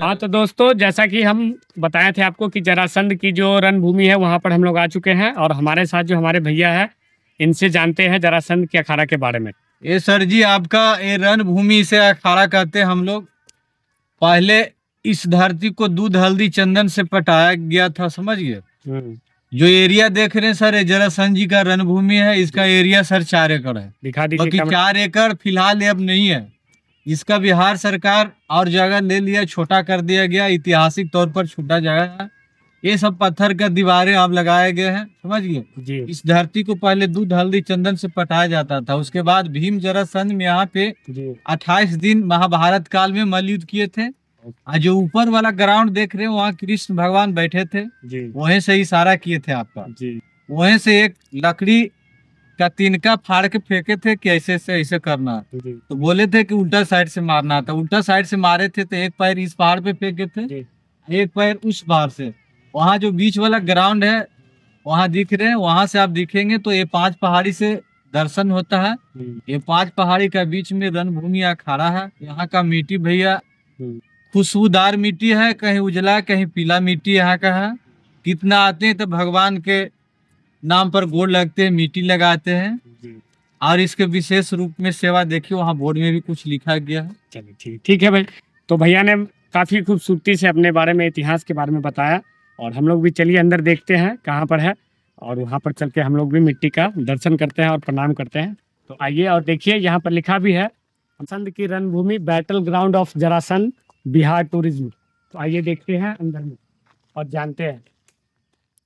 हाँ तो दोस्तों, जैसा कि हम बताए थे आपको कि जरासंध की जो रणभूमि है वहाँ पर हम लोग आ चुके हैं और हमारे साथ जो हमारे भैया है इनसे जानते हैं जरासंध के अखाड़ा के बारे में। ये सर जी आपका ये रणभूमि से अखाड़ा कहते हैं हम लोग। पहले इस धरती को दूध हल्दी चंदन से पटाया गया था, समझ गए। जो एरिया देख रहे हैं सर, ये जरासंध जी का रणभूमि है। इसका एरिया सर 4 एकड़ है। दिखा दीजिए। बाकी 4 एकड़ फिलहाल अब नहीं है। इसका बिहार सरकार और जगह ले लिया, छोटा कर दिया गया, ऐतिहासिक तौर पर छोटा जगह है। ये सब पत्थर का दीवारें अब लगाए गए हैं, समझ गए। इस धरती को पहले दूध हल्दी चंदन से पटाया जाता था। उसके बाद भीम जरासंध में यहाँ पे 28 दिन महाभारत काल में मल्लयुद्ध किए थे। और जो ऊपर वाला ग्राउंड देख रहे हैं वहाँ कृष्ण भगवान बैठे थे, वहीं से इशारा किए थे आपका। वहीं से एक लकड़ी का तिनका फाड़ के फेंके थे कि ऐसे से ऐसे करना, तो बोले थे कि उल्टा साइड से मारना था। उल्टा साइड से मारे थे तो एक पैर इस पहाड़ पे फेंके थे, एक पैर उस पहाड़ से। वहाँ जो बीच वाला ग्राउंड है वहाँ दिख रहे हैं, वहां से आप दिखेंगे तो ये 5 पहाड़ी से दर्शन होता है। ये 5 पहाड़ी का बीच में रणभूमि अखाड़ा है। यहाँ का मिट्टी भैया खुशबूदार मिट्टी है, कहीं उजला कहीं पीला मिट्टी यहाँ का है। कितना आते हैं तो भगवान के नाम पर गोड़ लगते हैं, मिट्टी लगाते हैं। और इसके विशेष रूप में सेवा देखिए, वहाँ बोर्ड में भी कुछ लिखा गया है। चलिए ठीक है भाई। तो भैया ने काफ़ी खूबसूरती से अपने बारे में, इतिहास के बारे में बताया और हम लोग भी चलिए अंदर देखते हैं कहाँ पर है, और वहाँ पर चल के हम लोग भी मिट्टी का दर्शन करते हैं और प्रणाम करते हैं। तो आइए और देखिए, यहाँ पर लिखा भी है जरासंध की रणभूमि, battle ground of Jarasandh, Bihar tourism. तो आइए देखते हैं अंदर में और जानते हैं।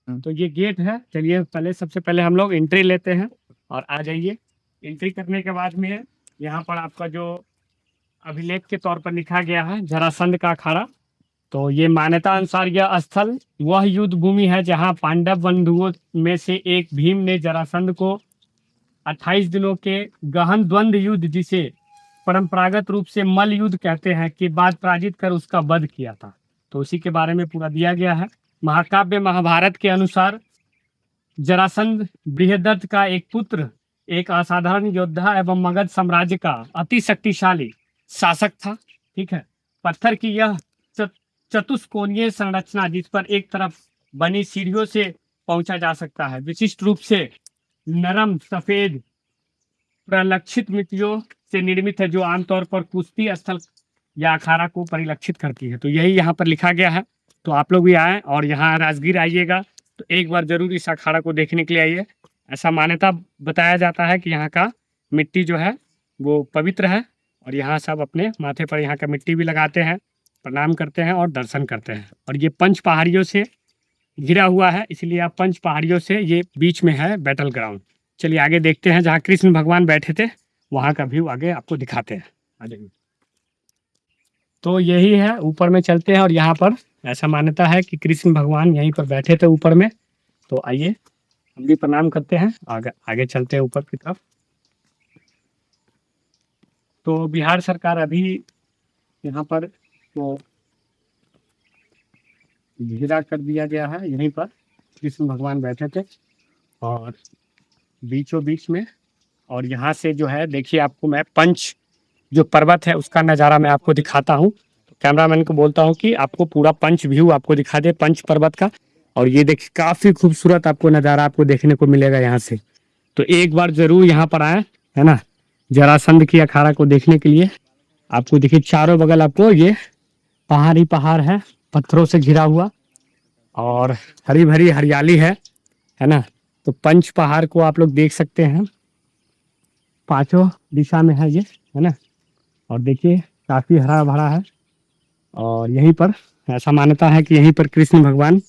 तो ये गेट है। चलिए पहले सबसे पहले हम लोग एंट्री लेते हैं और आ जाइए। एंट्री करने के बाद में यहाँ पर आपका जो अभिलेख के तौर पर लिखा गया है जरासंध का अखाड़ा। तो ये मान्यता अनुसार यह स्थल वह युद्ध भूमि है जहाँ पांडव बंधुओं में से एक भीम ने जरासंध को 28 दिनों के गहन द्वंद्व युद्ध, जिसे परंपरागत रूप से मल्ल युद्ध कहते हैं, के बाद पराजित कर उसका वध किया था। तो उसी के बारे में पूरा दिया गया है। महाकाव्य महाभारत के अनुसार जरासंध बृहदत्त का एक पुत्र, एक असाधारण योद्धा एवं मगध साम्राज्य का अति शक्तिशाली शासक था। ठीक है। पत्थर की यह चतुष्कोणीय संरचना, जिस पर एक तरफ बनी सीढ़ियों से पहुंचा जा सकता है, विशिष्ट रूप से नरम सफेद प्रलक्षित मिट्टियों से निर्मित है, जो आमतौर पर कुश्ती स्थल या अखाड़ा को परिलक्षित करती है। तो यही यहाँ पर लिखा गया है। तो आप लोग भी आए और यहाँ राजगीर आइएगा तो एक बार जरूर इस अखाड़ा को देखने के लिए आइए। ऐसा मान्यता बताया जाता है कि यहाँ का मिट्टी जो है वो पवित्र है और यहाँ सब अपने माथे पर यहाँ का मिट्टी भी लगाते हैं, प्रणाम करते हैं और दर्शन करते हैं। और ये 5 पहाड़ियों से घिरा हुआ है, इसलिए आप 5 पहाड़ियों से ये बीच में है बैटल ग्राउंड। चलिए आगे देखते हैं, जहाँ कृष्ण भगवान बैठे थे वहाँ का व्यू आगे आपको दिखाते हैं। आ जाइए। तो यही है, ऊपर में चलते हैं और यहाँ पर ऐसा मान्यता है कि कृष्ण भगवान यहीं पर बैठे थे ऊपर में। तो आइए हम भी प्रणाम करते हैं, आगे चलते हैं ऊपर की तरफ। तो बिहार सरकार अभी यहाँ पर तो घेरा कर दिया गया है। यहीं पर कृष्ण भगवान बैठे थे और बीचों बीच में, और यहाँ से जो है देखिए आपको मैं पंच जो पर्वत है उसका नज़ारा मैं आपको दिखाता हूँ। तो कैमरामैन को बोलता हूँ कि आपको पूरा पंच व्यू आपको दिखा दे, पंच पर्वत का। और ये देखिए काफ़ी खूबसूरत आपको नज़ारा आपको देखने को मिलेगा यहाँ से। तो एक बार ज़रूर यहाँ पर आए, है ना, जरासंध की अखाड़ा को देखने के लिए। आपको देखिए चारों बगल आपको ये पहाड़ ही पहाड़ है, पत्थरों से घिरा हुआ, और हरी भरी हरियाली है ना। तो पंच पहाड़ को आप लोग देख सकते हैं, 5 दिशा में है ये, है ना। और देखिए काफ़ी हरा भरा है। और यहीं पर ऐसा मान्यता है कि यहीं पर कृष्ण भगवान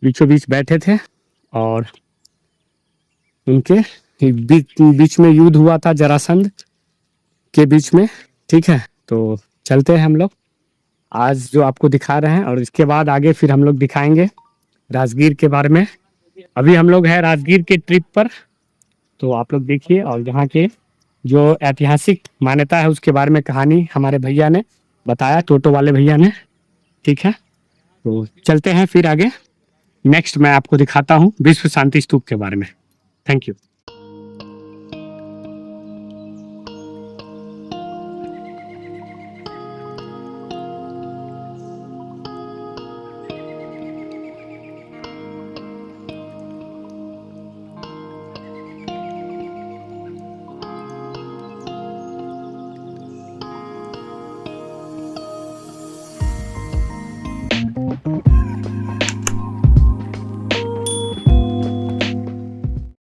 बीचों बीच बैठे थे और उनके बीच में युद्ध हुआ था जरासंध के बीच में। ठीक है। तो चलते हैं हम लोग आज जो आपको दिखा रहे हैं, और इसके बाद आगे फिर हम लोग दिखाएंगे राजगीर के बारे में। अभी हम लोग हैं राजगीर के ट्रिप पर, तो आप लोग देखिए। और यहाँ के जो ऐतिहासिक मान्यता है उसके बारे में कहानी हमारे भैया ने बताया, टोटो वाले भैया ने। ठीक है। तो चलते हैं फिर आगे। नेक्स्ट मैं आपको दिखाता हूँ विश्व शांति स्तूप के बारे में। Thank you.